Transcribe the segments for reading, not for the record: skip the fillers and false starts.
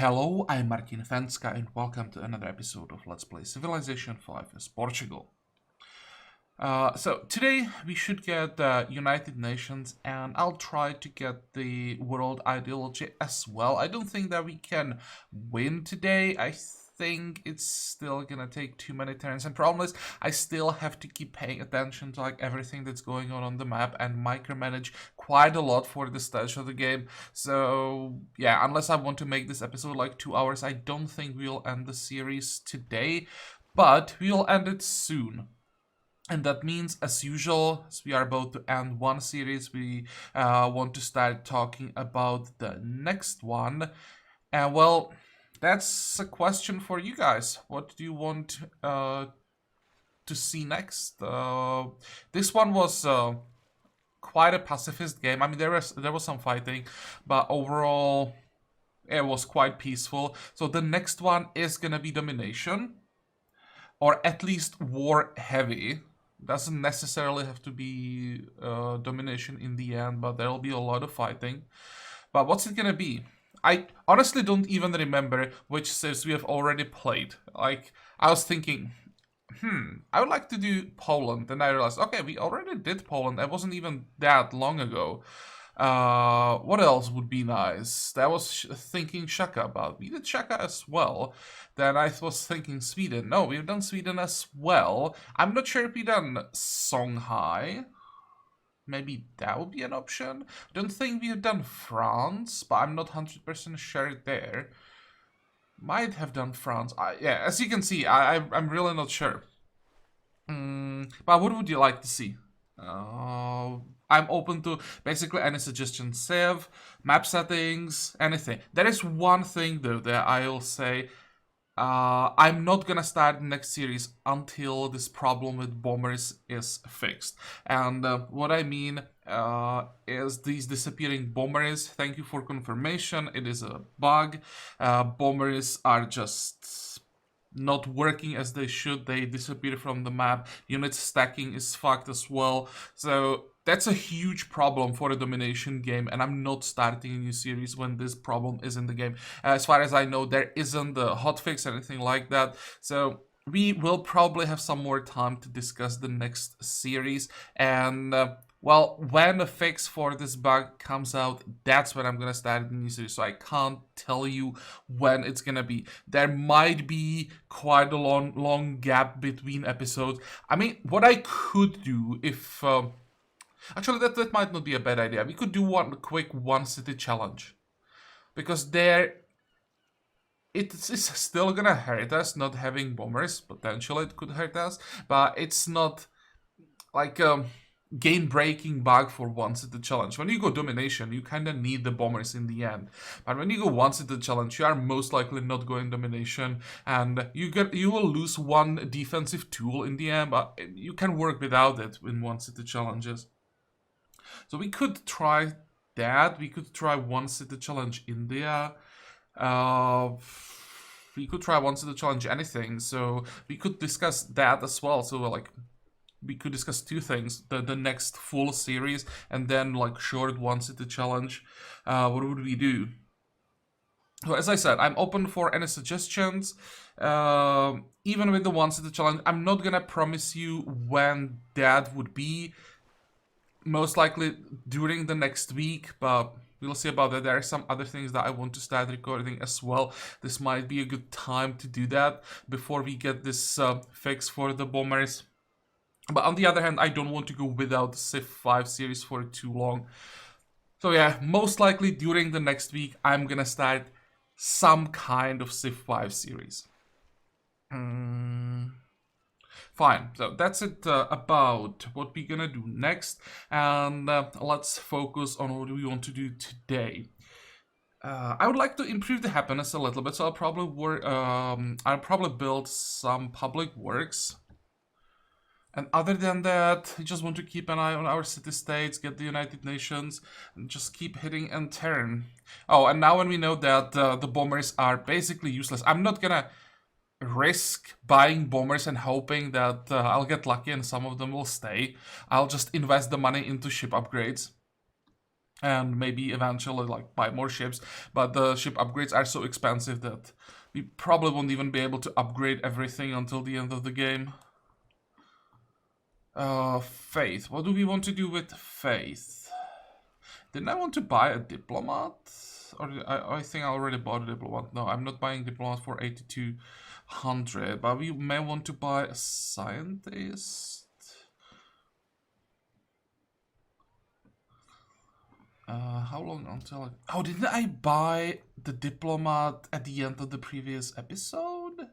Hello, I'm Martin Fencka and welcome to another episode of Let's Play Civilization 5 as Portugal. So today we should get the United Nations and I'll try to get the world ideology as well. I don't think that we can win today. I think it's still gonna take too many turns, and problem is I still have to keep paying attention to everything that's going on the map and micromanage quite a lot for the stage of the game. So yeah, unless I want to make this episode 2 hours, I don't think we'll end the series today, but we'll end it soon. And that means, as usual, as we are about to end one series, we want to start talking about the next one. And well, that's a question for you guys. What do you want to see next? This one was quite a pacifist game. I mean, there was some fighting, but overall, it was quite peaceful. So the next one is gonna be domination, or at least war heavy. Doesn't necessarily have to be domination in the end, but there'll be a lot of fighting. But what's it gonna be? I honestly don't even remember which civs we have already played. I was thinking, I would like to do Poland, and I realized, okay, we already did Poland. That wasn't even that long ago. What else would be nice? I was thinking Czechia, but we did Czechia as well. Then I was thinking Sweden. No, we've done Sweden as well. I'm not sure if we've done Songhai. Maybe that would be an option. Don't think we've done France, but I'm not 100% sure there. Might have done France. Yeah, as you can see, I'm really not sure. But what would you like to see? I'm open to basically any suggestions. Save, map settings, anything. There is one thing though that I'll say. I'm not gonna start the next series until this problem with bombers is fixed. And what I mean is these disappearing bombers. Thank you for confirmation. It is a bug. Bombers are just not working as they should. They disappear from the map. Unit stacking is fucked as well. So that's a huge problem for a domination game, and I'm not starting a new series when this problem is in the game. As far as I know, there isn't a hotfix or anything like that. So we will probably have some more time to discuss the next series. And well, when a fix for this bug comes out, that's when I'm gonna start the new series. So I can't tell you when it's gonna be. There might be quite a long gap between episodes. I mean, what I could do if actually, that might not be a bad idea. We could do one quick one-city challenge. Because there, it's still gonna hurt us not having bombers. Potentially it could hurt us. But it's not like a game-breaking bug for one-city challenge. When you go domination, you kinda need the bombers in the end. But when you go one-city challenge, you are most likely not going domination. And you will lose one defensive tool in the end. But you can work without it in one-city challenges. So we could try that. We could try one city challenge India. We could try one city challenge anything. So we could discuss that as well. So we could discuss two things: the next full series and then short one city challenge. What would we do? So as I said, I'm open for any suggestions. Even with the one city challenge, I'm not gonna promise you when that would be. Most likely during the next week, but we'll see about that. There are some other things that I want to start recording as well. This might be a good time to do that before we get this fix for the bombers. But on the other hand, I don't want to go without the Civ 5 series for too long. So yeah, most likely during the next week, I'm gonna start some kind of Civ 5 series. Fine, so that's it about what we're gonna do next, and let's focus on what we want to do today. I would like to improve the happiness a little bit, so I'll probably build some public works. And other than that, I just want to keep an eye on our city-states, get the United Nations, and just keep hitting and turn. Oh, and now when we know that the bombers are basically useless, I'm not gonna risk buying bombers and hoping that I'll get lucky and some of them will stay. I'll just invest the money into ship upgrades. and maybe eventually like buy more ships, but the ship upgrades are so expensive that we probably won't even be able to upgrade everything until the end of the game. Faith. What do we want to do with faith? Didn't I want to buy a diplomat? Or I think I already bought a diplomat. No, I'm not buying diplomat for 8200, but we may want to buy a scientist. How long until oh, didn't I buy the diplomat at the end of the previous episode?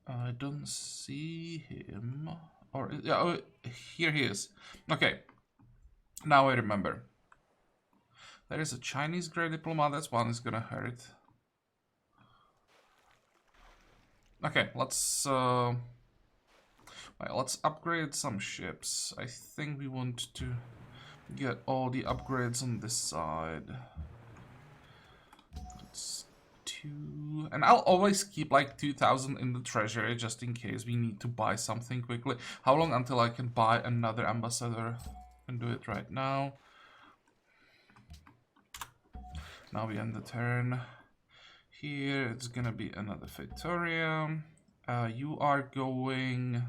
I don't see him. Or yeah, oh, here he is. Okay, now I remember. There is a Chinese great diplomat. That's one is gonna hurt. Okay, let's upgrade some ships. I think we want to get all the upgrades on this side. That's 2, and I'll always keep like 2000 in the treasury just in case we need to buy something quickly. How long until I can buy another ambassador? I can do it right now. Now we end the turn. Here it's gonna be another Victoria. You are going.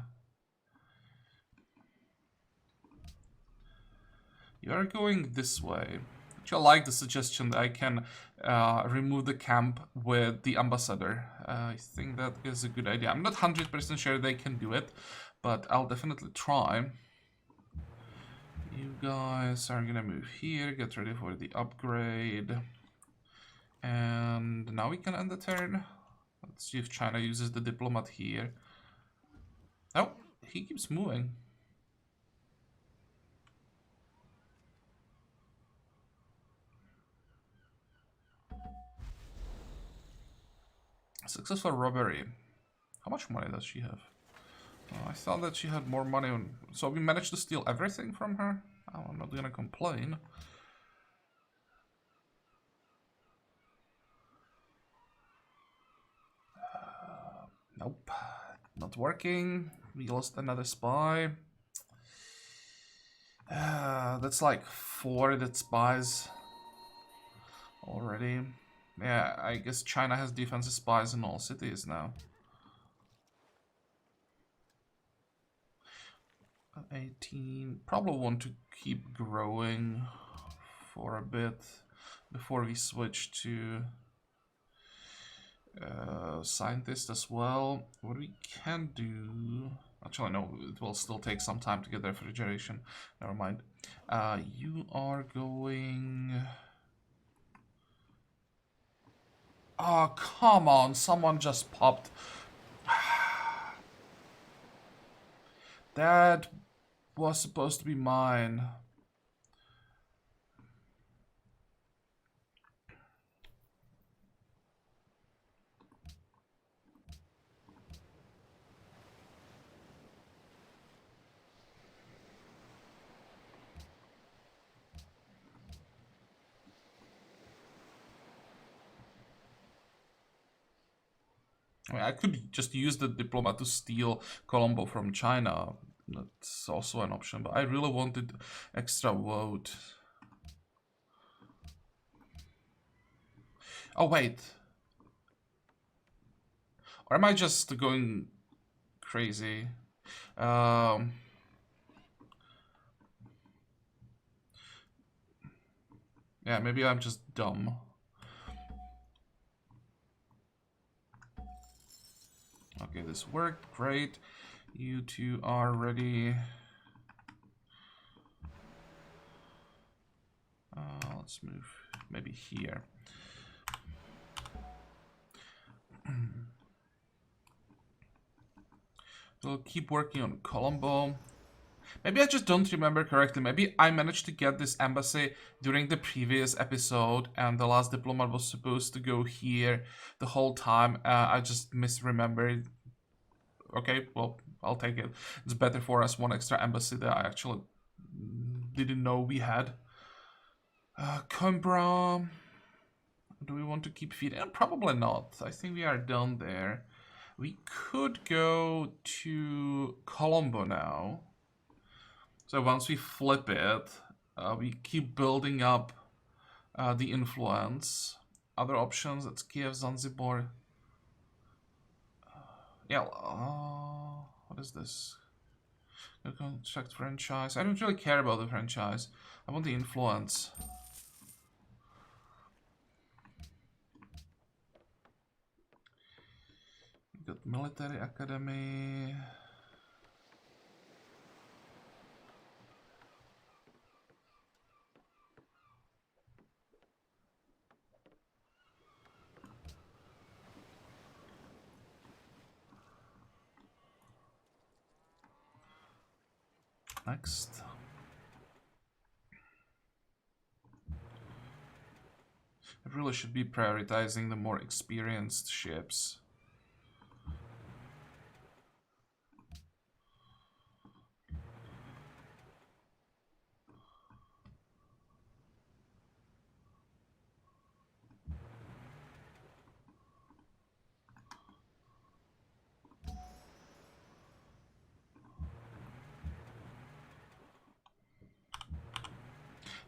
You are going this way. I like the suggestion that I can remove the camp with the ambassador. I think that is a good idea. I'm not 100% sure they can do it, but I'll definitely try. You guys are gonna move here, get ready for the upgrade. And now we can end the turn. Let's see if China uses the diplomat here. Oh, he keeps moving. Successful robbery. How much money does she have? I thought that she had more money on... So we managed to steal everything from her? Oh, I'm not gonna complain. Nope. Not working. We lost another spy. That's like 4 that spies already. Yeah, I guess China has defensive spies in all cities now. 18. Probably want to keep growing for a bit before we switch to scientist as well. What we can do... Actually, no, it will still take some time to get the refrigeration. Never mind. You are going... Oh, come on. Someone just popped. That was supposed to be mine. I mean, I could just use the diplomat to steal Colombo from China. That's also an option, but I really wanted extra vote. Oh, wait. Or am I just going crazy? Yeah, maybe I'm just dumb. Okay, this worked. Great. You two are ready. Let's move maybe here. We'll keep working on Colombo. Maybe I just don't remember correctly. Maybe I managed to get this embassy during the previous episode and the last diplomat was supposed to go here the whole time. I just misremembered. Okay, well, I'll take it. It's better for us, one extra embassy that I actually didn't know we had. Coimbra. Do we want to keep feeding? Probably not. I think we are done there. We could go to Colombo now. So once we flip it, we keep building up the influence. Other options, that's Kiev, Zanzibar. Yeah, what is this? Contract franchise. I don't really care about the franchise. I want the influence. We got military academy. Next. I really should be prioritizing the more experienced ships.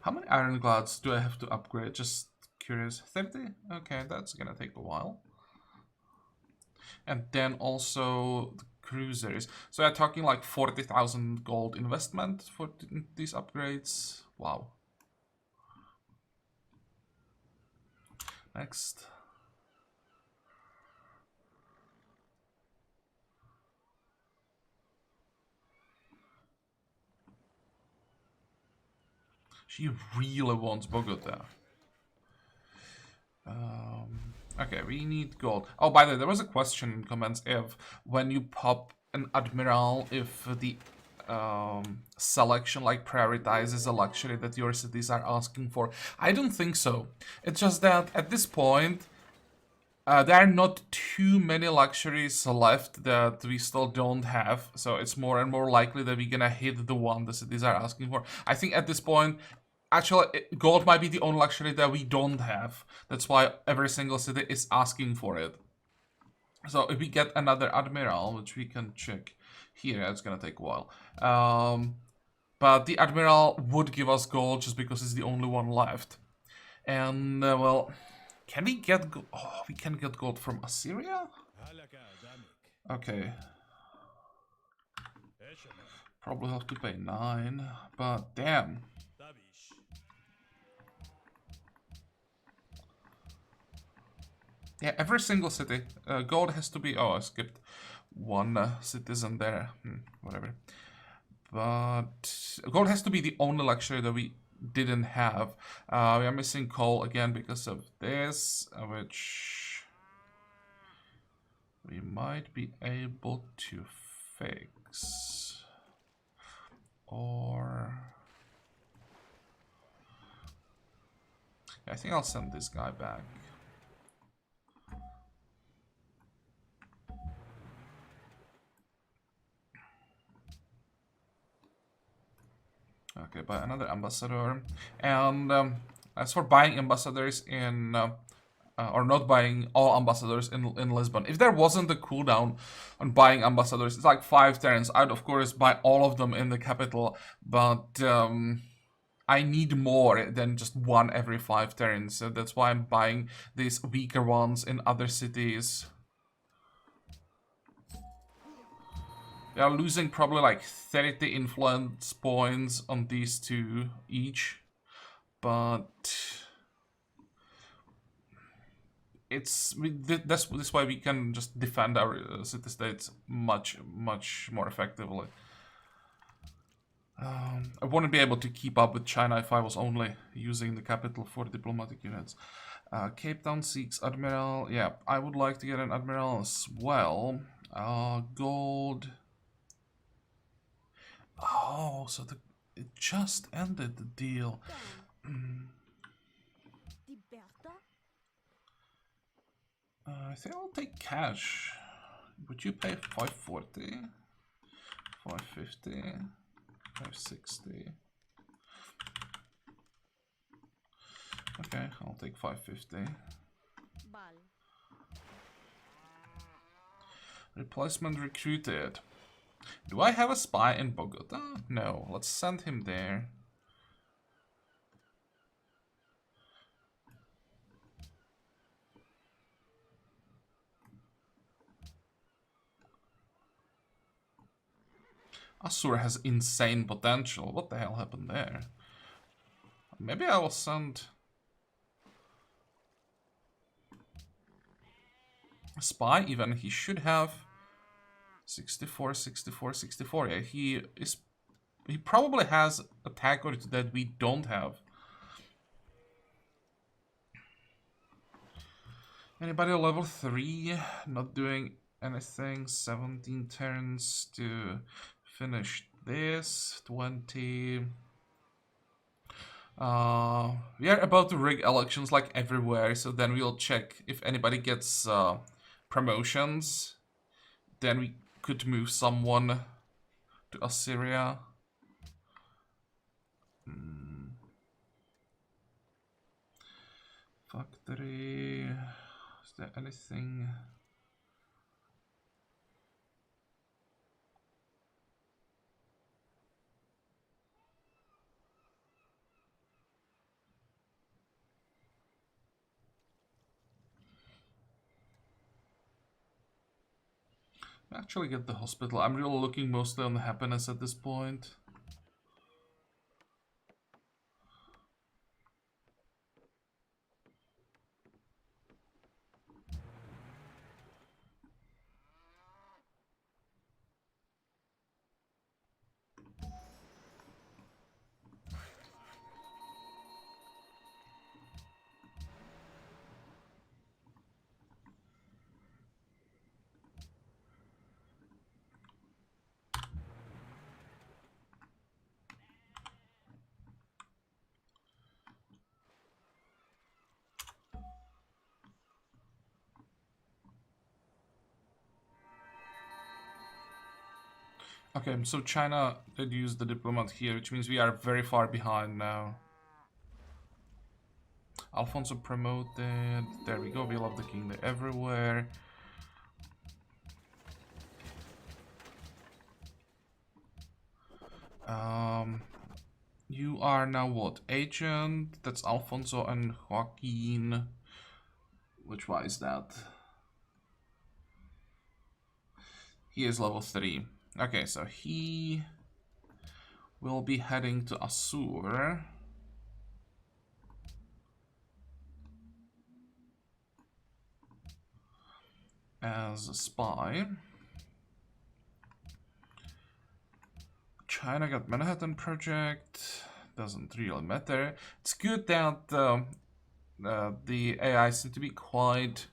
How many ironclads do I have to upgrade? Just curious. 30? Okay, that's gonna take a while. And then also the cruisers. So I'm talking like 40,000 gold investment for these upgrades. Wow. Next. She really wants Bogota. Okay, we need gold. Oh, by the way, there was a question in comments if when you pop an admiral, if the selection like prioritizes a luxury that your cities are asking for. I don't think so. It's just that at this point, there are not too many luxuries left that we still don't have, so it's more and more likely that we're gonna hit the one the cities are asking for. I think at this point, actually, gold might be the only luxury that we don't have. That's why every single city is asking for it. So if we get another admiral, which we can check here, it's gonna take a while. But the admiral would give us gold just because it's the only one left. And, well... Can we get gold? Oh, we can get gold from Assyria? Okay. Probably have to pay 9, but damn. Yeah, every single city. Gold has to be... Oh, I skipped one citizen there. Whatever. But gold has to be the only luxury that we didn't have. We are missing coal again because of this, which we might be able to fix. Or I think I'll send this guy back. Okay, buy another ambassador. And as for buying ambassadors in, or not buying all ambassadors in Lisbon, if there wasn't a cooldown on buying ambassadors, it's like 5 turns. I'd of course buy all of them in the capital, but I need more than just one every 5 turns. So that's why I'm buying these weaker ones in other cities. We are losing probably like 30 influence points on these two each, but it's this way we can just defend our city states much more effectively. I wouldn't be able to keep up with China if I was only using the capital for diplomatic units. Cape Town seeks admiral. Yeah, I would like to get an admiral as well. Gold. Oh, so it just ended the deal. I think I'll take cash. Would you pay 540? 550? 560? Okay, I'll take 550. Replacement recruited. Do I have a spy in Bogota? No. Let's send him there. Asur has insane potential. What the hell happened there? Maybe I will send a spy even. He should have 64, 64, 64. Yeah, he probably has a tag or two that we don't have. Anybody level 3? Not doing anything. 17 turns to finish this. 20. We are about to rig elections like everywhere, so then we'll check if anybody gets promotions. Then we could move someone to Assyria. Factory. Is there anything? Actually get the hospital. I'm really looking mostly on the happiness at this point. Okay, so China did use the diplomat here, which means we are very far behind now. Alfonso promoted. There we go. We love the king there everywhere. You are now what? Agent. That's Alfonso and Joaquin. Which one is that? He is level 3. Okay, so he will be heading to Assur. As a spy. China got Manhattan Project. Doesn't really matter. It's good that the AI seem to be quite...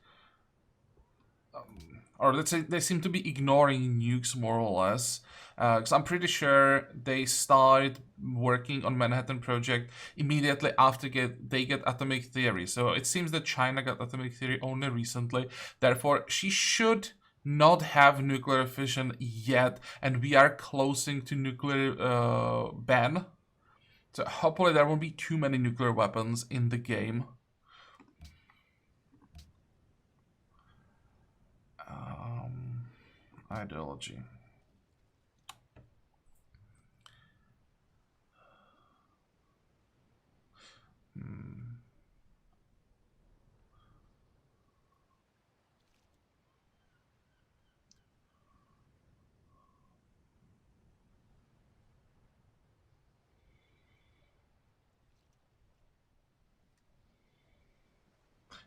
or let's say they seem to be ignoring nukes more or less. Because I'm pretty sure they started working on Manhattan Project immediately after they get atomic theory. So it seems that China got atomic theory only recently. Therefore, she should not have nuclear fission yet, and we are closing to nuclear ban. So hopefully there won't be too many nuclear weapons in the game. Ideology.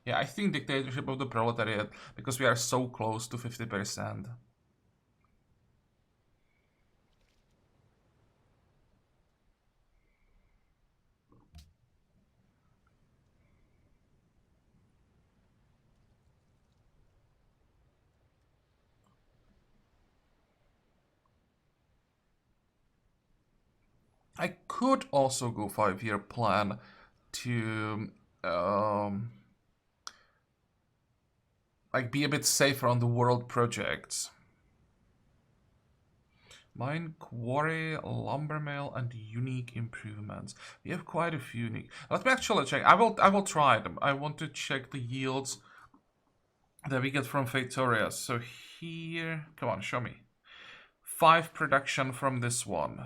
Yeah, I think dictatorship of the proletariat, because we are so close to 50%. I could also go 5-year plan to like be a bit safer on the world projects. Mine, quarry, lumber mill, and unique improvements. We have quite a few unique. Let me actually check. I will try them. I want to check the yields that we get from Victoria. So here, come on, show me. 5 production from this one.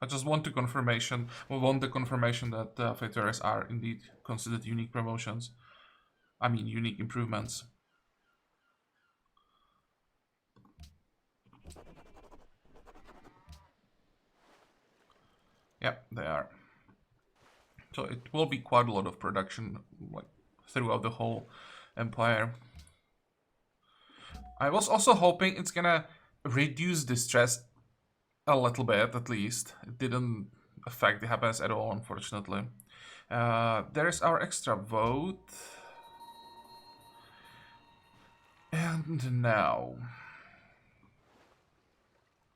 I just want the confirmation. We want the confirmation that Victorias are indeed considered unique promotions. I mean, unique improvements. Yeah, they are. So it will be quite a lot of production, like throughout the whole empire. I was also hoping it's gonna reduce the stress a little bit, at least. It didn't affect the happiness at all, unfortunately. There's our extra vote. And now,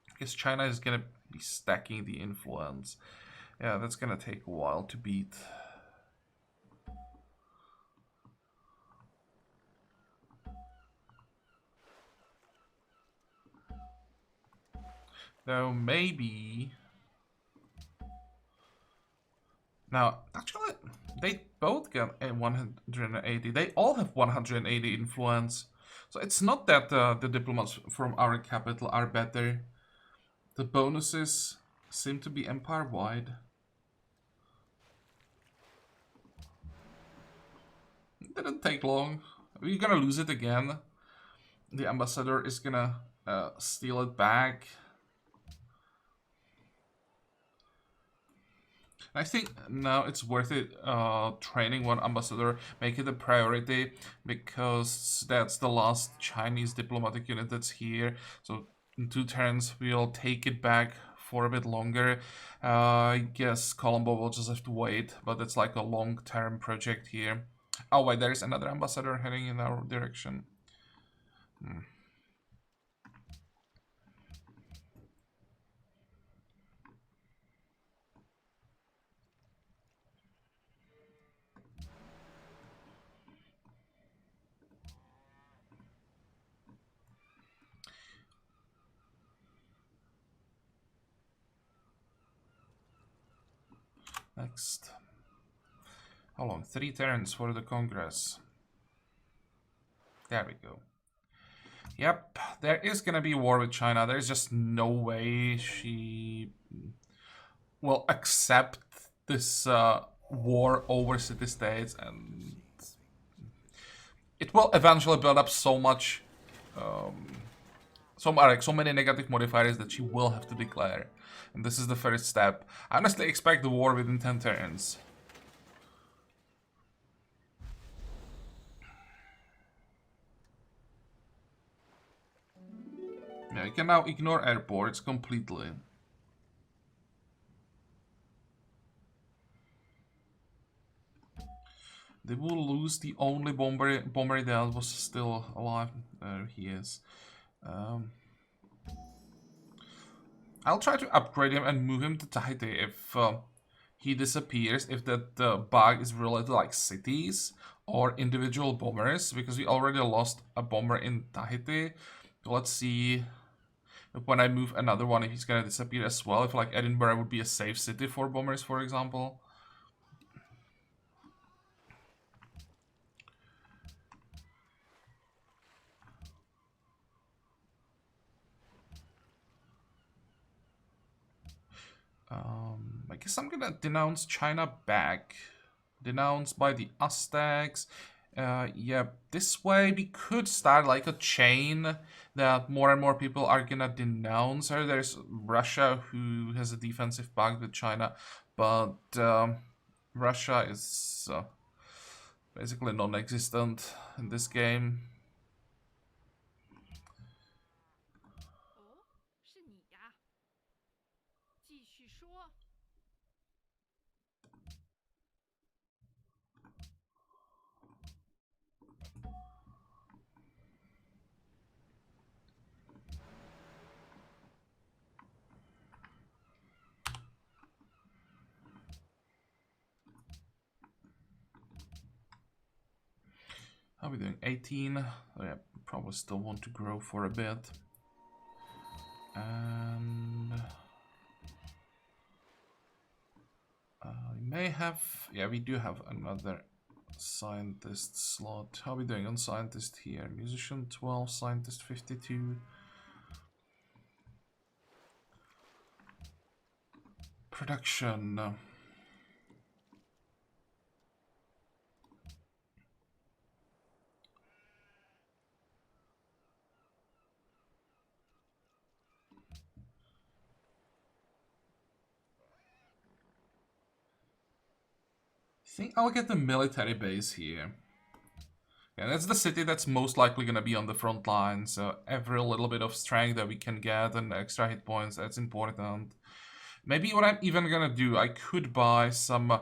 I guess China is gonna be stacking the influence. Yeah, that's gonna take a while to beat. Though maybe... Now, actually, they both get a 180. They all have 180 influence. So it's not that the diplomats from our capital are better. The bonuses seem to be empire-wide. It didn't take long. We're gonna lose it again. The ambassador is gonna steal it back. I think now it's worth it training one ambassador, make it a priority, because that's the last Chinese diplomatic unit that's here. So in 2 turns we'll take it back for a bit longer. I guess Colombo will just have to wait, but it's like a long-term project here. Oh wait, there's another ambassador heading in our direction. Next. How long? 3 turns for the Congress. There we go. Yep, there is gonna be a war with China. There's just no way she will accept this war over city-states, and it will eventually build up so much, so many negative modifiers that she will have to declare. And this is the first step. I honestly expect the war within 10 turns. Yeah, you can now ignore airports completely. They will lose the only bomber that was still alive. There he is. I'll try to upgrade him and move him to Tahiti if he disappears, if that bug is related to like cities or individual bombers, because we already lost a bomber in Tahiti. Let's see if when I move another one, if he's gonna disappear as well, if like Edinburgh would be a safe city for bombers, for example. I guess I'm gonna denounce China back. Denounced by the Aztecs. Yeah, this way we could start like a chain that more and more people are gonna denounce her. There's Russia who has a defensive pact with China, but Russia is basically non-existent in this game. How are we doing? 18. Oh, yeah, probably still want to grow for a bit. And we may have... Yeah, we do have another Scientist slot. How are we doing on scientist here? Musician 12, scientist 52. Production. I think I'll get the military base here. Yeah, that's the city that's most likely gonna be on the front line, so every little bit of strength that we can get and extra hit points, that's important. Maybe what I'm even gonna do, I could buy some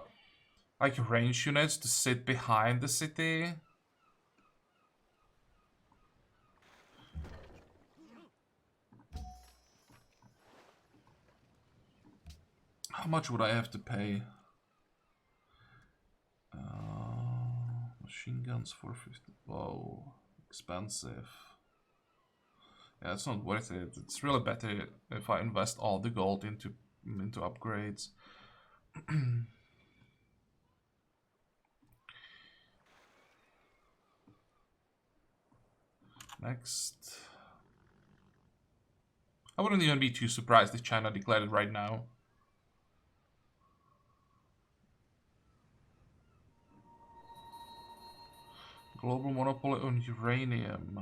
like range units to sit behind the city. How much would I have to pay? Machine guns 450. Whoa, expensive. Yeah, it's not worth it. It's really better if I invest all the gold into upgrades. Next. I wouldn't even be too surprised if China declared it right now. Global monopoly on uranium.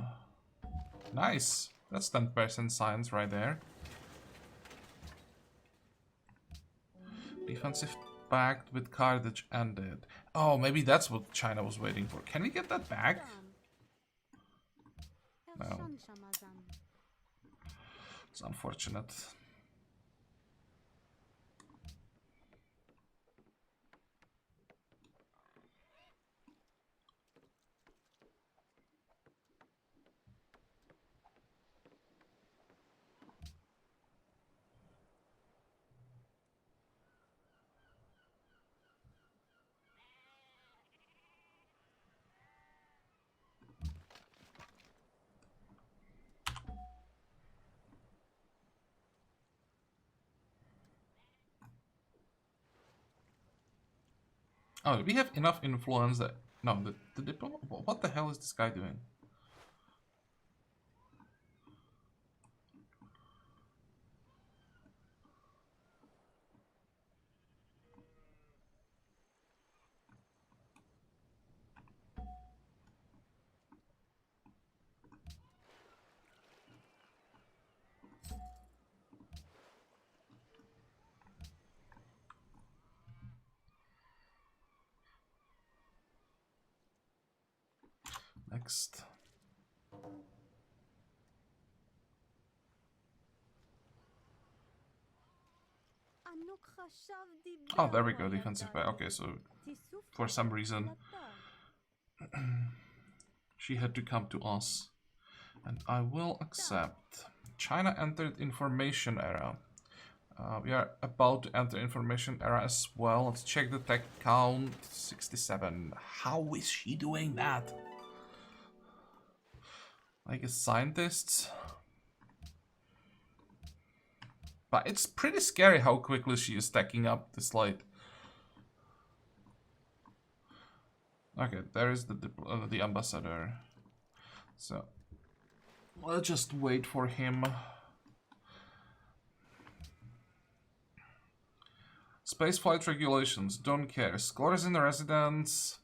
Nice. That's 10% science right there. Defensive pact with Carthage ended. Oh, maybe that's what China was waiting for. Can we get that back? No. It's unfortunate. Oh, do we have enough influence that... No, the diplomat... What the hell is this guy doing? Next. Oh, there we go, defensive pact. Okay, so for some reason she had to come to us. And I will accept. China entered information era. We are about to enter information era as well. Let's check the tech count. 67. How is she doing that? Like a scientist? But it's pretty scary how quickly she is stacking up this light. Okay, there is the ambassador. So we'll just wait for him. Spaceflight regulations, don't care. Sclerosin residents.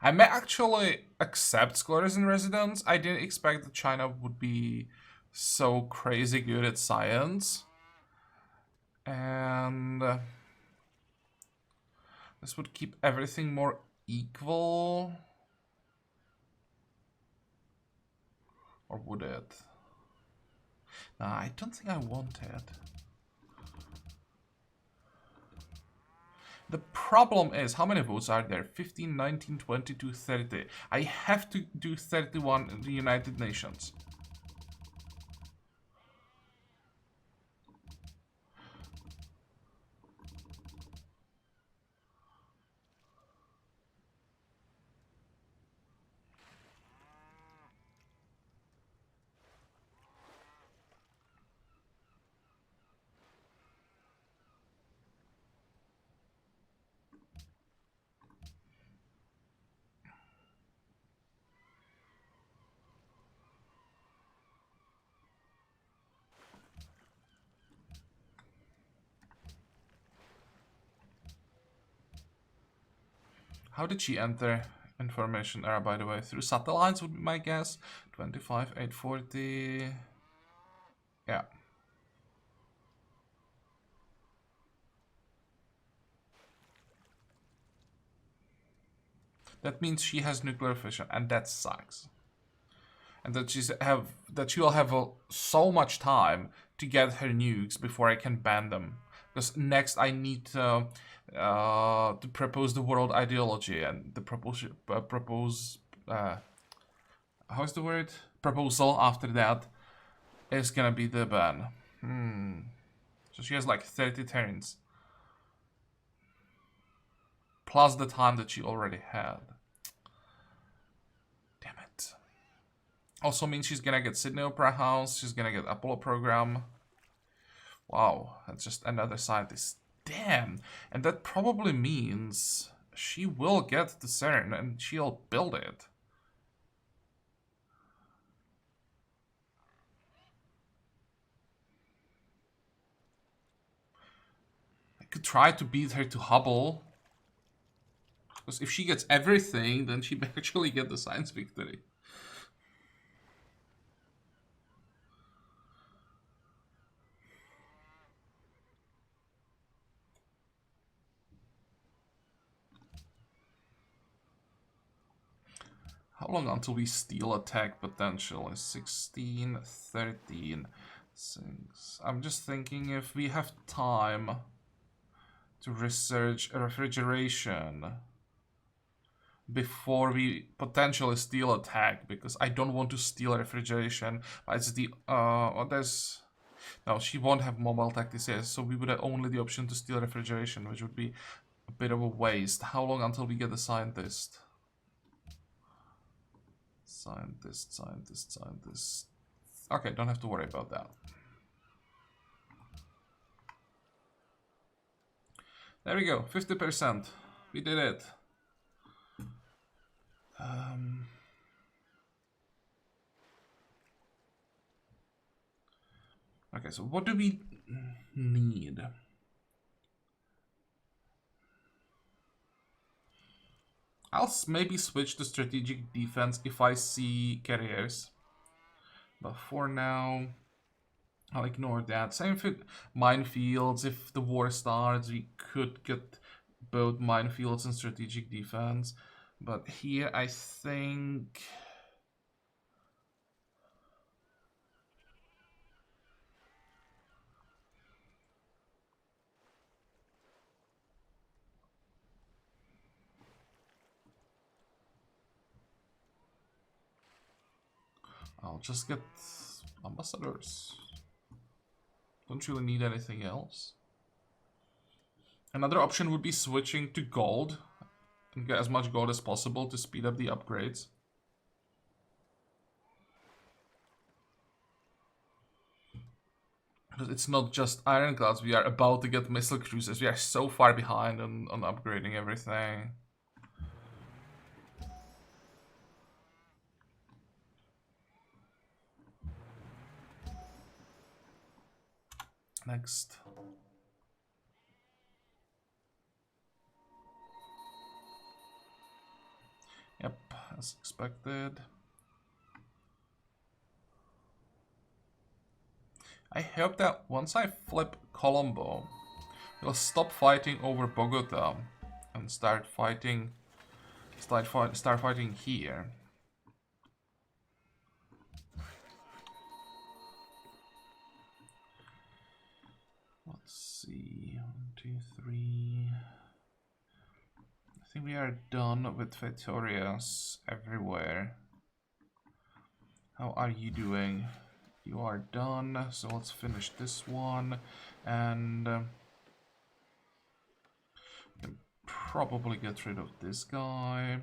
I may actually accept Sclerosin residents. I didn't expect that China would be so crazy good at science. And this would keep everything more equal. Or would it? Nah, I don't think I want it. The problem is, how many votes are there? 15, 19, 22, 30. I have to do 31 in the United Nations. How did she enter information era, by the way? Through satellites would be my guess. 25,840. Yeah. That means she has nuclear fission, and that sucks. And that she'll have so much time to get her nukes before I can ban them. Because next I need to propose the world ideology, and the how's the word? Proposal after that is gonna be the ban. So she has like 30 turns. Plus the time that she already had. Damn it. Also means she's gonna get Sydney Opera House, she's gonna get Apollo program. Wow, that's just another scientist. Damn! And that probably means she will get the CERN and she'll build it. I could try to beat her to Hubble. Because if she gets everything, then she may actually get the science victory. How long until we steal attack potential is 16, 13, 6. I'm just thinking if we have time to research refrigeration before we potentially steal attack, because I don't want to steal refrigeration. It's the there's no, she won't have mobile tactics, so we would have only the option to steal refrigeration, which would be a bit of a waste. How long until we get a scientist? Scientist. Okay, don't have to worry about that. There we go, 50%. We did it. Okay, so what do we need? I'll maybe switch to strategic defense if I see carriers. But for now, I'll ignore that. Same with minefields. If the war starts, we could get both minefields and strategic defense. But here, I think... I'll just get ambassadors. Don't really need anything else. Another option would be switching to gold and get as much gold as possible to speed up the upgrades. Because it's not just ironclads, we are about to get missile cruisers. We are so far behind on upgrading everything. Next. Yep, as expected. I hope that once I flip Colombo, we'll stop fighting over Bogota and start fighting here. Let's see, 1, 2, 3. I think we are done with Victorias everywhere. How are you doing? You are done, so let's finish this one, and can probably get rid of this guy.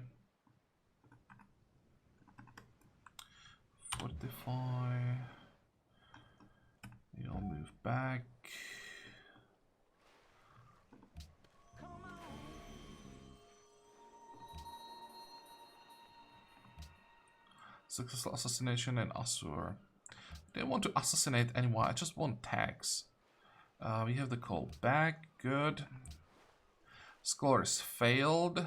Fortify. You'll move back. Successful assassination in Assur. I don't want to assassinate anyone, I just want tax. We have the call back, good. Scholars failed.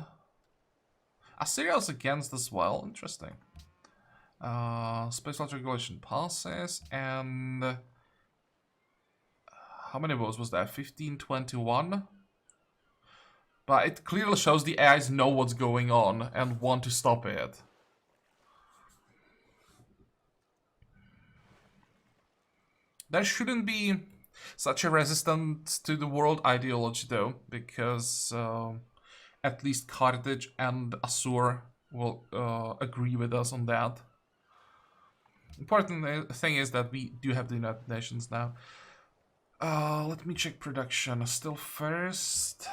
Assyria is against as well. Interesting. Space launch regulation passes, and how many votes was that? 1521. But it clearly shows the AIs know what's going on and want to stop it. There shouldn't be such a resistance to the world ideology, though, because at least Carthage and Assur will agree with us on that. Important thing is that we do have the United Nations now. Let me check production. Still first.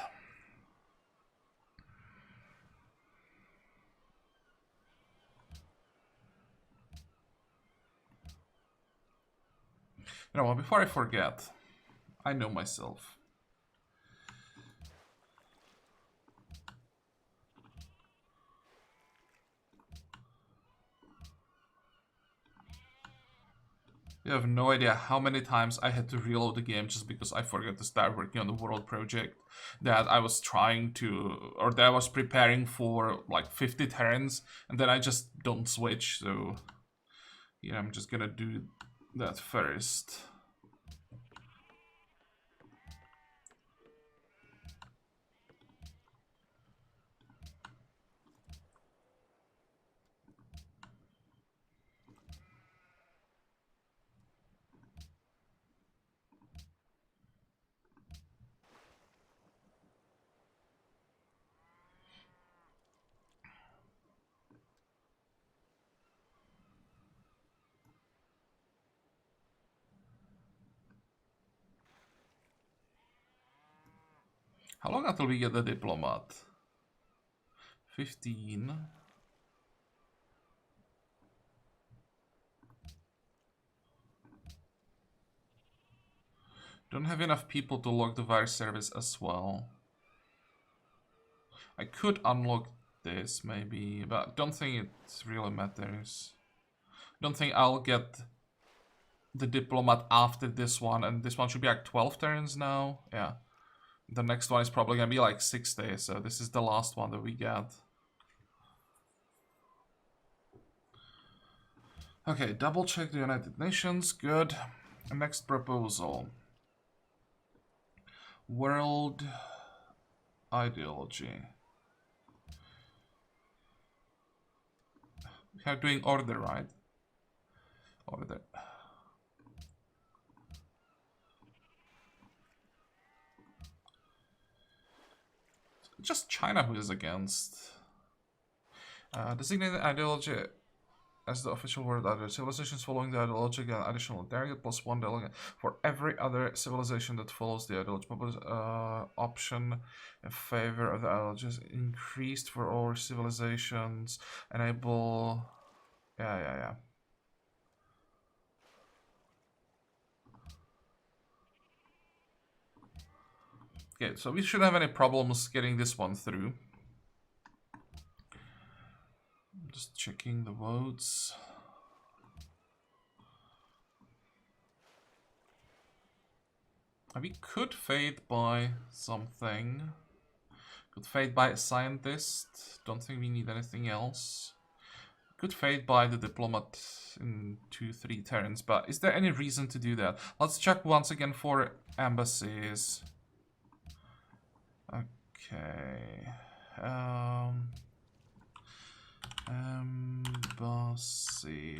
You know what, before I forget, I know myself. You have no idea how many times I had to reload the game just because I forgot to start working on the world project that I was trying to, or that I was preparing for like 50 turns, and then I just don't switch, so yeah, I'm just gonna do that first. How long until we get the diplomat? 15. Don't have enough people to lock the virus service as well. I could unlock this maybe, but don't think it really matters. Don't think I'll get the diplomat after this one, and this one should be like 12 turns now. Yeah. The next one is probably gonna be like 6 days, so this is the last one that we get. Okay, double check the United Nations, good. Next proposal. World ideology. We are doing order, right? Order. Just China who is against. Designated ideology as the official word ideology. Civilizations following the ideology get an additional delegate plus 1 delegate for every other civilization that follows the ideology. Option in favor of the ideology is increased for all civilizations. Enable. Yeah. Okay, so we shouldn't have any problems getting this one through. Just checking the votes. We could fade by something. Could fade by a scientist. Don't think we need anything else. Could fade by the diplomat in 2-3 turns, but is there any reason to do that? Let's check once again for embassies. Okay. Embassy.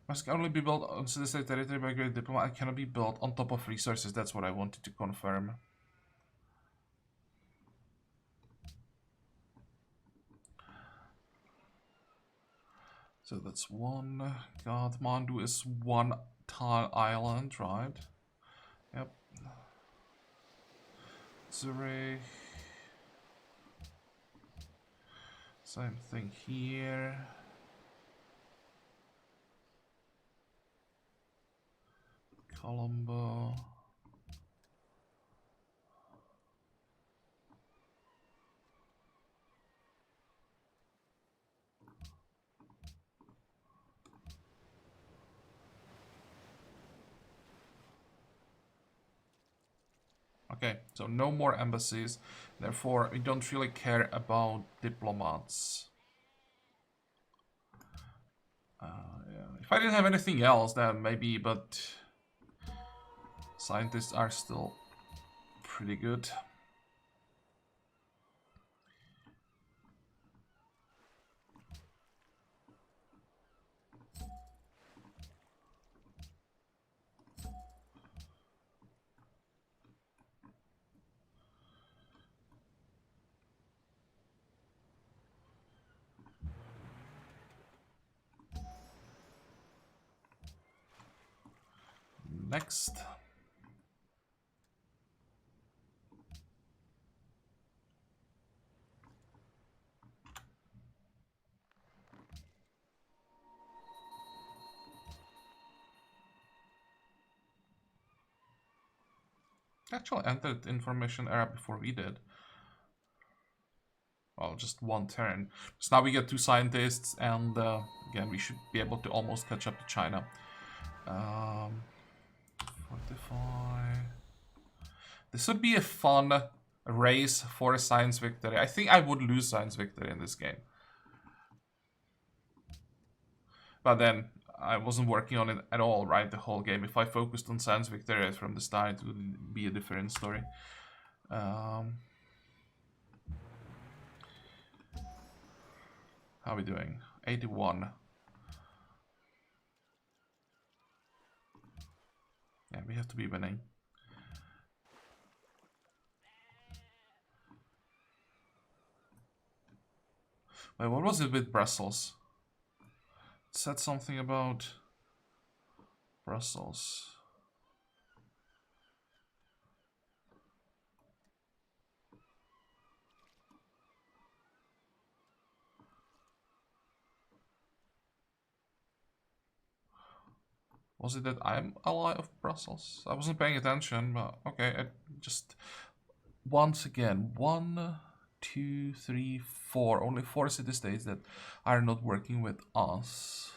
Must only be built on citizen territory by a great diplomat. It cannot be built on top of resources. That's what I wanted to confirm. So that's one. Kathmandu is one island, right? Yep. Zurich. Same thing here. Colombo. Okay, so no more embassies. Therefore, we don't really care about diplomats. Yeah. If I didn't have anything else, then maybe, but scientists are still pretty good. Next. Actually entered information era before we did. Well, just one turn. So now we get 2 scientists, and again, we should be able to almost catch up to China. 45. This would be a fun race for a science victory. I think I would lose science victory in this game. But then, I wasn't working on it at all, right, the whole game. If I focused on science victory from the start, it would be a different story. How are we doing? 81. Yeah, we have to be winning. Wait, what was it with Brussels? It said something about Brussels. Was it that I'm ally of Brussels? I wasn't paying attention, but okay, I just... Once again, 1, 2, 3, 4. Only 4 city-states that are not working with us.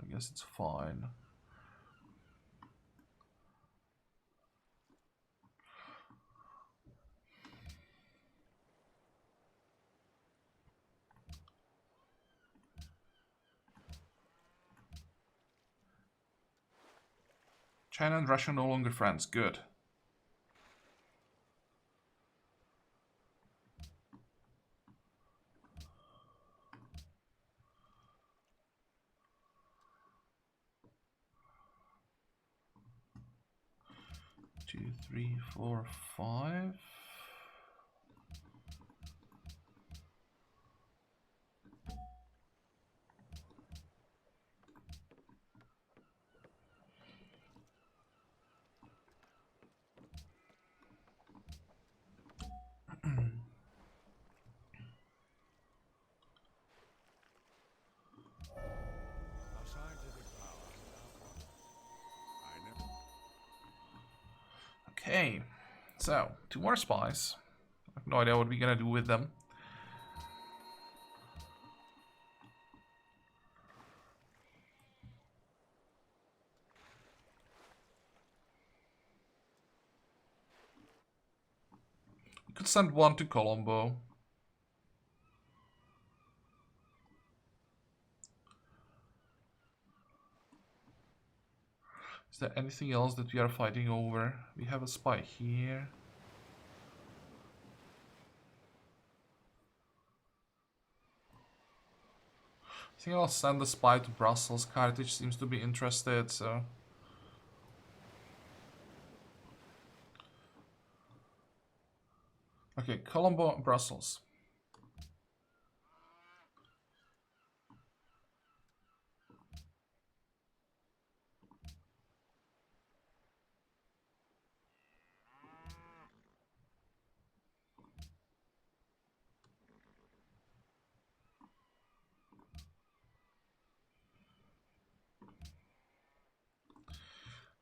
I guess it's fine. China and Russia no longer friends. Good. Two, 3, 4, 5. Okay, so 2 more spies. I have no idea what we're gonna do with them. We could send 1 to Colombo. Is there anything else that we are fighting over? We have a spy here. I think I'll send a spy to Brussels. Carthage seems to be interested, so... Okay, Colombo, Brussels.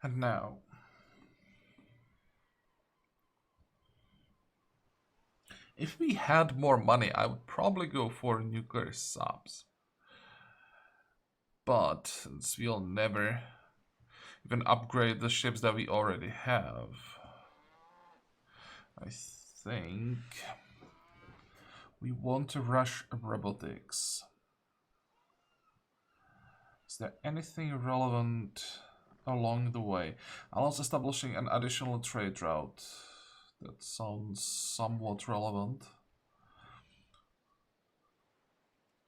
And now... If we had more money, I would probably go for nuclear subs. But since we'll never even upgrade the ships that we already have... I think we want to rush robotics. Is there anything relevant along the way? Also establishing an additional trade route. That sounds somewhat relevant.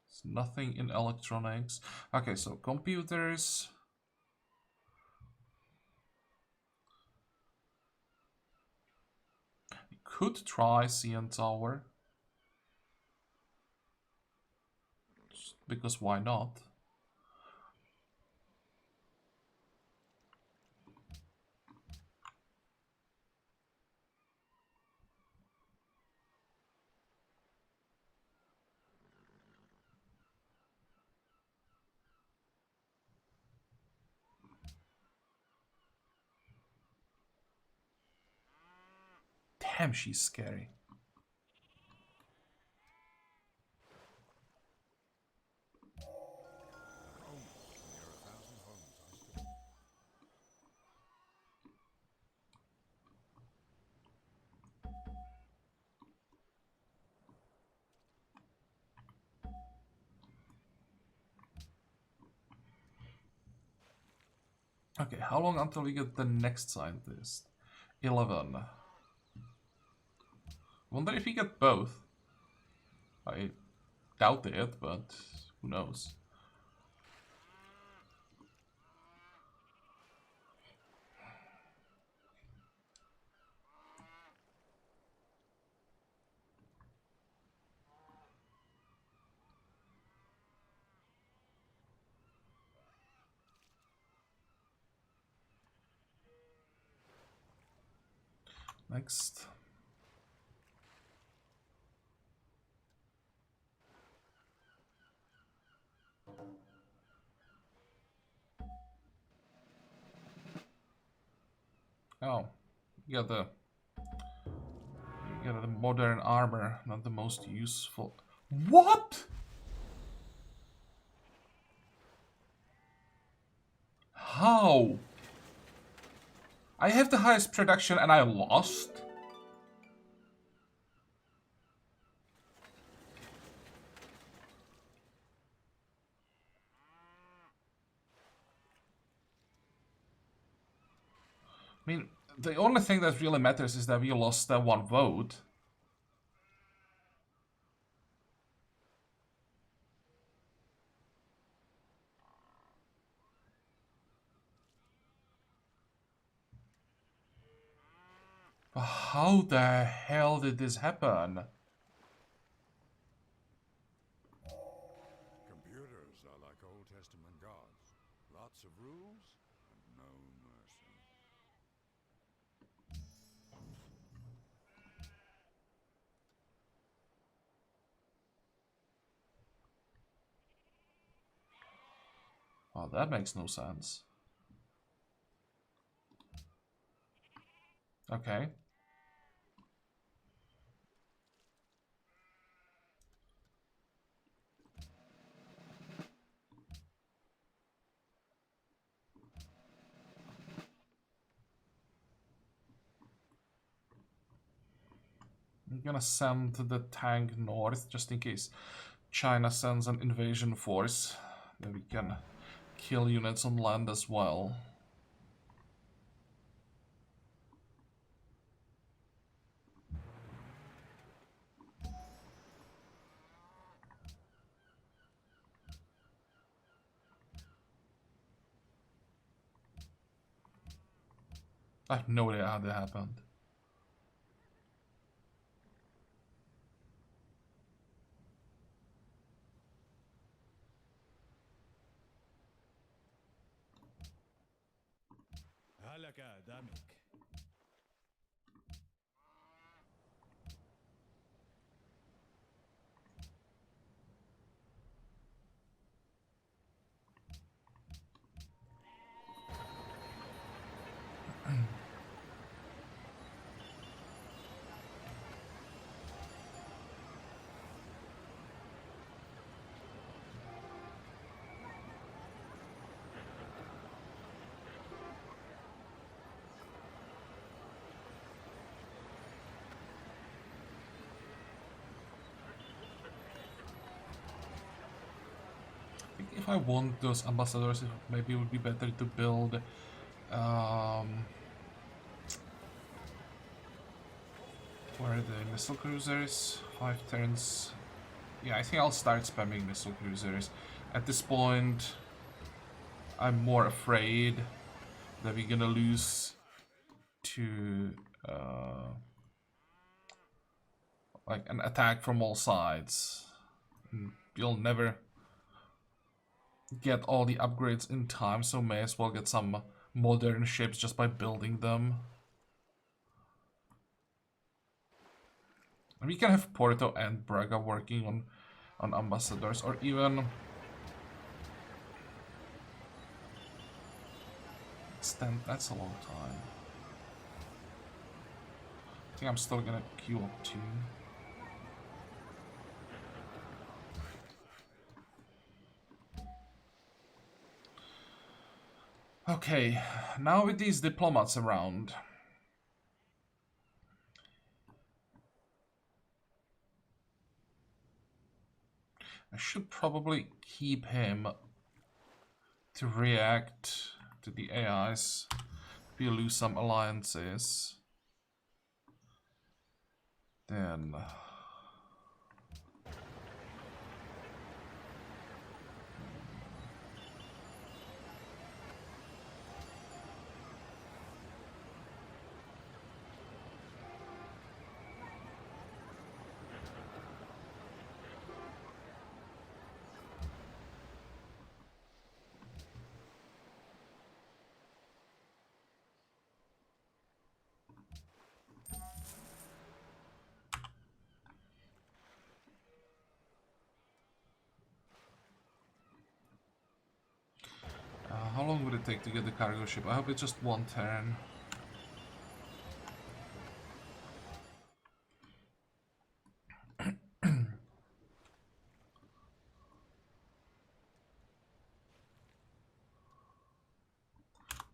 There's nothing in electronics. Okay, so computers. We could try CN Tower. Just because why not? Damn, she's scary. Okay, how long until we get the next scientist? 11. Wonder if we get both. I doubt it, but who knows? Next. Oh, you got the modern armor, not the most useful. What? How? I have the highest production and I lost? I mean, the only thing that really matters is that we lost that one vote. But how the hell did this happen? Computers are like Old Testament gods. Lots of rules and no mercy. Oh, that makes no sense. Okay. I'm gonna send the tank north just in case China sends an invasion force. Then we can kill units on land as well. I have no idea how that happened. if I want those ambassadors, maybe it would be better to build where are the missile cruisers? 5 turns. Yeah, I think I'll start spamming missile cruisers. At this point, I'm more afraid that we're gonna lose to like an attack from all sides. You'll never get all the upgrades in time, so may as well get some modern ships just by building them. We can have Porto and Braga working on ambassadors, or even extend. That's a long time. I think I'm still gonna queue up too. Okay, now with these diplomats around, I should probably keep him to react to the AIs if we lose some alliances. Then how long would it take to get the cargo ship? I hope it's just one turn.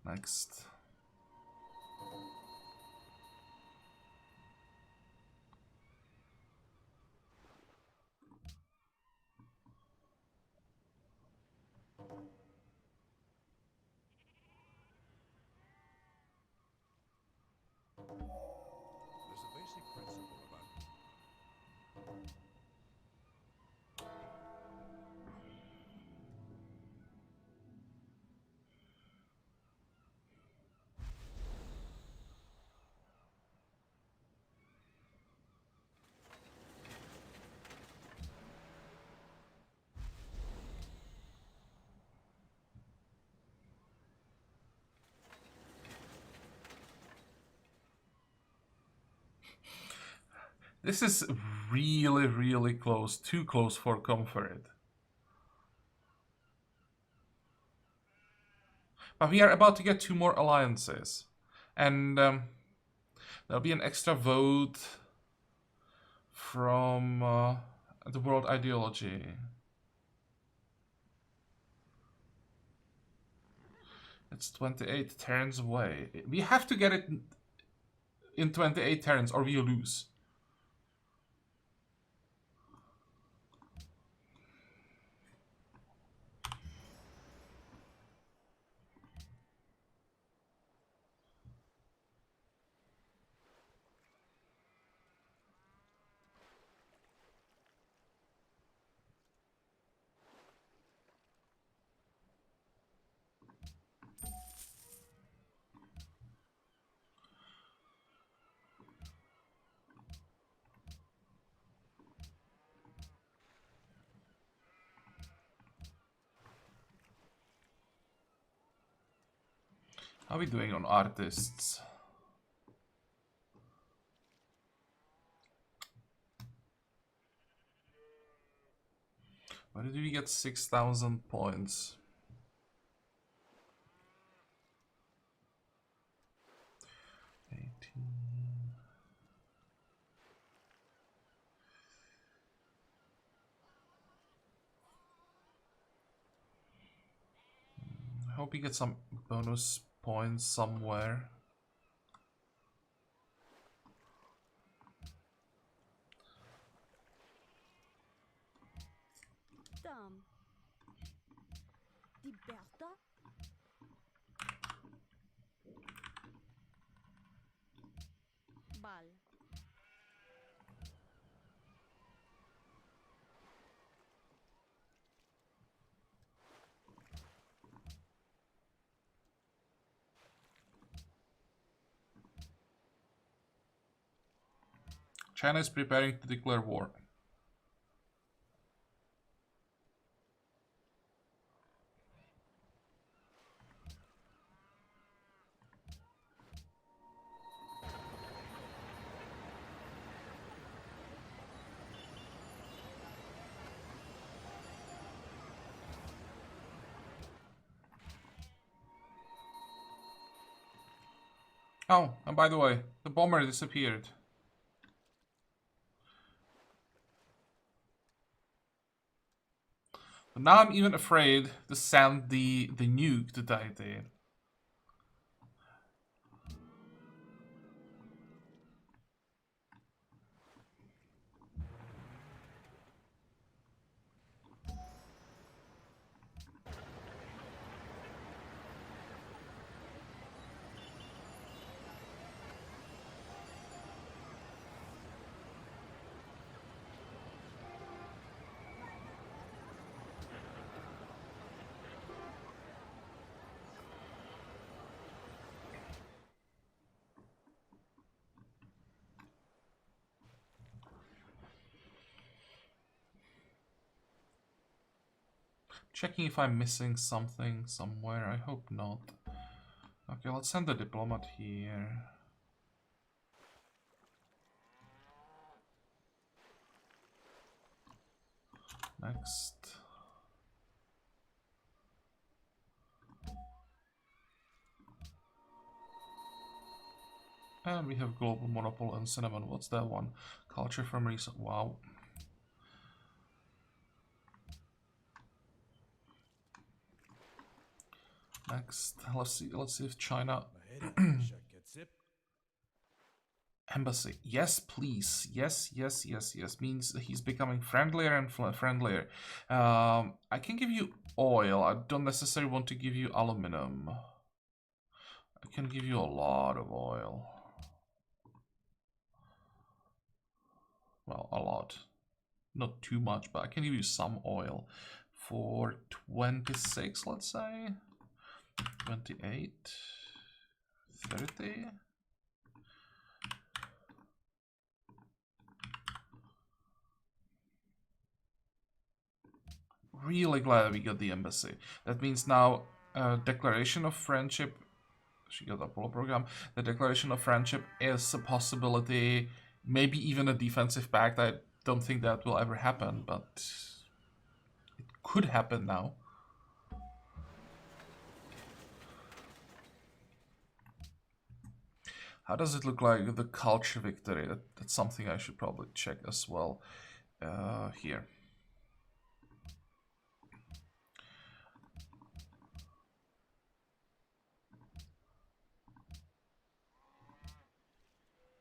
Next. There's a basic principle about This is really, really close. Too close for comfort. But we are about to get 2 more alliances. And there'll be an extra vote from the world ideology. It's 28 turns away. We have to get it in 28 turns or we lose. How are we doing on artists? Why did we get 6,000 points? I hope we get some bonus points somewhere. Dumb. Liberta? Bal. China is preparing to declare war. Oh, and by the way, the bomber disappeared. But now I'm even afraid to send the nuke to Deity. Checking if I'm missing something somewhere. I hope not. Okay, let's send the diplomat here. Next. And we have global monopoly on cinnamon. What's that one? Culture from recent. Wow. Next, let's see if China embassy. Yes, please. Yes, yes, yes, yes. Means he's becoming friendlier and friendlier. I can give you oil. I don't necessarily want to give you aluminum. I can give you a lot of oil. Well, a lot. Not too much, but I can give you some oil. For 26, let's say. 28. 30. Really glad we got the embassy. That means now declaration of friendship. She got Apollo program. The declaration of friendship is a possibility. Maybe even a defensive pact. I don't think that will ever happen, but it could happen now. How does it look like the culture victory? That's something I should probably check as well. Here.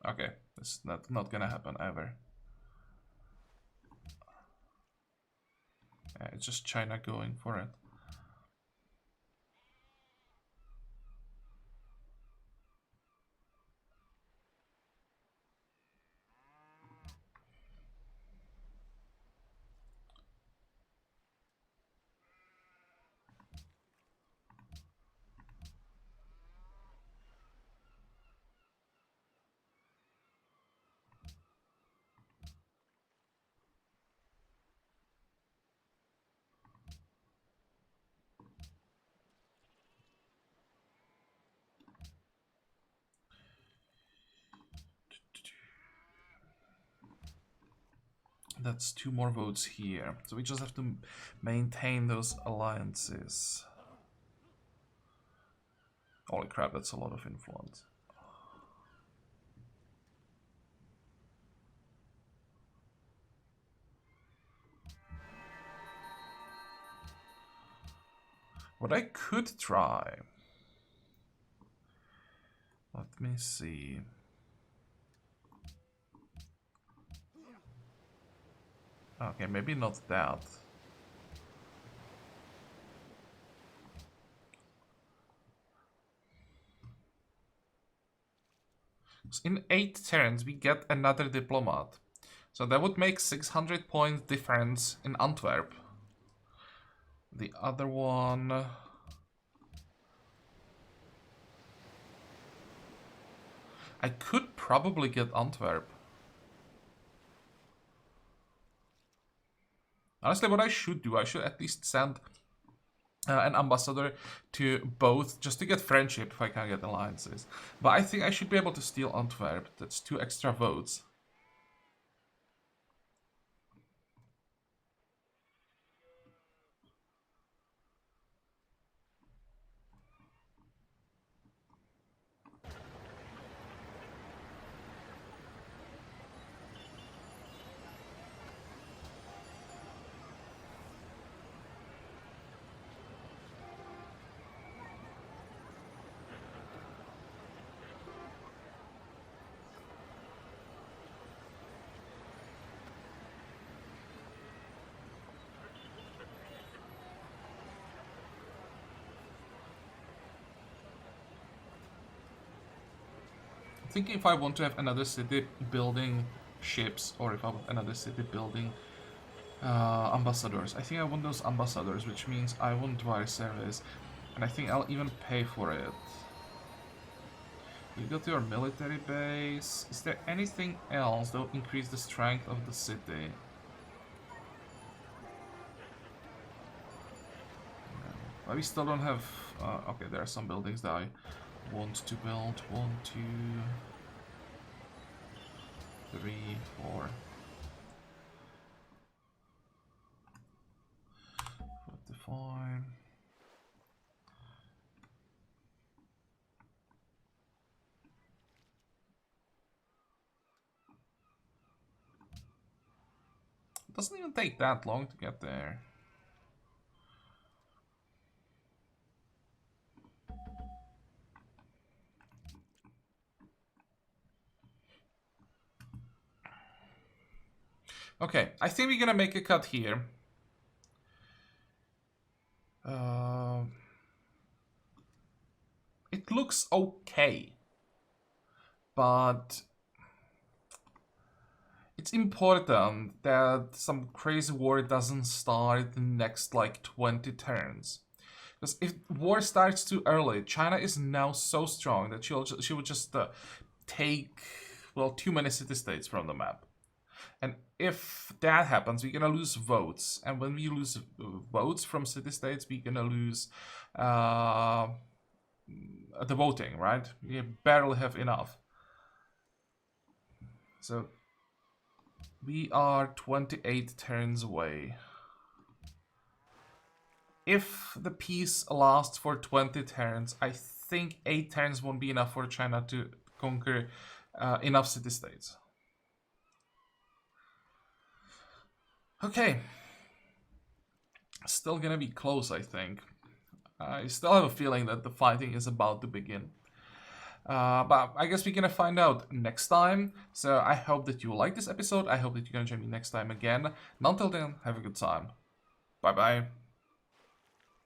Okay, it's not gonna happen ever. It's just China going for it. That's 2 more votes here. So we just have to maintain those alliances. Holy crap, that's a lot of influence. What I could try... Let me see... Okay, maybe not that. So in 8 turns, we get another diplomat. So that would make 600 points difference in Antwerp. The other one... I could probably get Antwerp. Honestly, what I should do, I should at least send an ambassador to both, just to get friendship if I can't get alliances. But I think I should be able to steal Antwerp. That's 2 extra votes. I'm thinking if I want to have another city building ships, or if I want another city building ambassadors. I think I want those ambassadors, which means I want dry service, and I think I'll even pay for it. You got your military base. Is there anything else that will increase the strength of the city? But we still don't have... okay, there are some buildings that I want to build. 1, 2, 3, 4. 45. It doesn't even take that long to get there. Okay, I think we're gonna make a cut here. It looks okay, but it's important that some crazy war doesn't start the next like 20 turns. Because if war starts too early, China is now so strong that she will just take, well, too many city-states from the map. And if that happens, we're gonna lose votes. And when we lose votes from city-states, we're gonna lose the voting, right? We barely have enough. So we are 28 turns away. If the peace lasts for 20 turns, I think 8 turns won't be enough for China to conquer enough city-states. Okay. Still gonna be close, I think. I still have a feeling that the fighting is about to begin. But I guess we're gonna find out next time. So I hope that you like this episode. I hope that you're gonna join me next time again. And until then, have a good time. Bye bye.